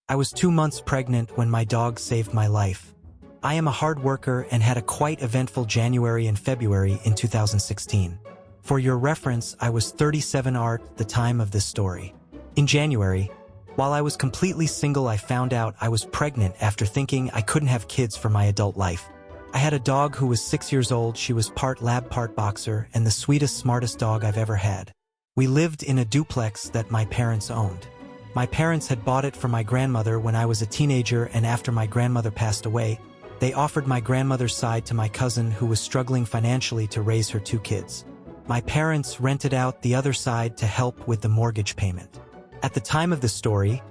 I was 2 months pregnant when my dog saved my life. I am a hard worker and had a quite eventful January and February in 2016. For your reference, I was 37 at the time of this story. In January, while I was completely single, I found out I was pregnant after thinking I couldn't have kids for my adult life. I had a dog who was 6 years old. She was part lab, part boxer, and the sweetest, smartest dog I've ever had. We lived in a duplex that my parents owned. My parents had bought it for my grandmother when I was a teenager, and after my grandmother passed away, they offered my grandmother's side to my cousin who was struggling financially to raise her 2 kids. My parents rented out the other side to help with the mortgage payment. At the time of the story,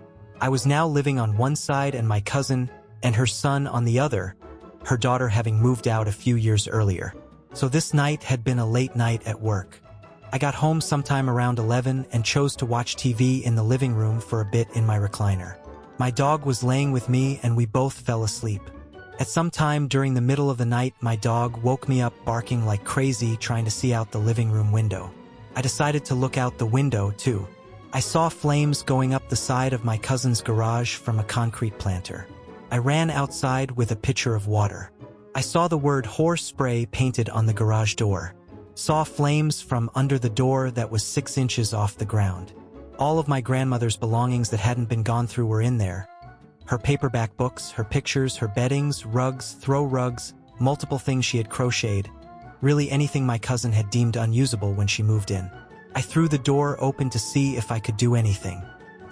I was now living on one side and my cousin and her son on the other, her daughter having moved out a few years earlier. So this night had been a late night at work. I got home sometime around 11 and chose to watch TV in the living room for a bit in my recliner. My dog was laying with me and we both fell asleep. At some time during the middle of the night, my dog woke me up barking like crazy, trying to see out the living room window. I decided to look out the window too. I saw flames going up the side of my cousin's garage from a concrete planter. I ran outside with a pitcher of water. I saw the word horse spray painted on the garage door. Saw flames from under the door that was 6 inches off the ground. All of my grandmother's belongings that hadn't been gone through were in there. Her paperback books, her pictures, her beddings, rugs, throw rugs, multiple things she had crocheted. Really anything my cousin had deemed unusable when she moved in. I threw the door open to see if I could do anything.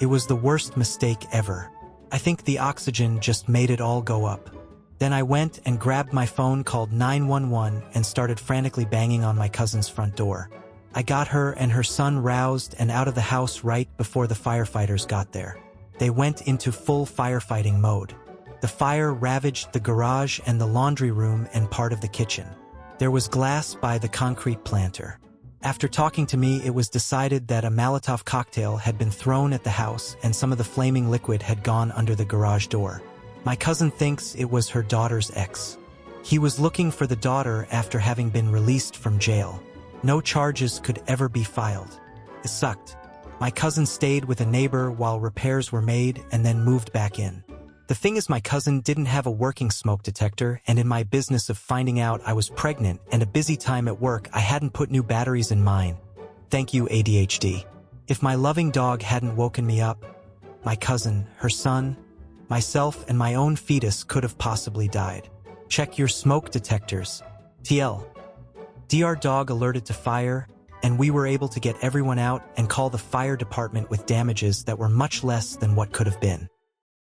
It was the worst mistake ever. I think the oxygen just made it all go up. Then I went and grabbed my phone, called 911, and started frantically banging on my cousin's front door. I got her and her son roused and out of the house right before the firefighters got there. They went into full firefighting mode. The fire ravaged the garage and the laundry room and part of the kitchen. There was glass by the concrete planter. After talking to me, it was decided that a Molotov cocktail had been thrown at the house and some of the flaming liquid had gone under the garage door. My cousin thinks it was her daughter's ex. He was looking for the daughter after having been released from jail. No charges could ever be filed. It sucked. My cousin stayed with a neighbor while repairs were made and then moved back in. The thing is, my cousin didn't have a working smoke detector, and in my business of finding out I was pregnant and a busy time at work, I hadn't put new batteries in mine. Thank you, ADHD. If my loving dog hadn't woken me up, my cousin, her son, myself, and my own fetus could have possibly died. Check your smoke detectors. TL. Dr. Dog alerted to fire, and we were able to get everyone out and call the fire department with damages that were much less than what could have been.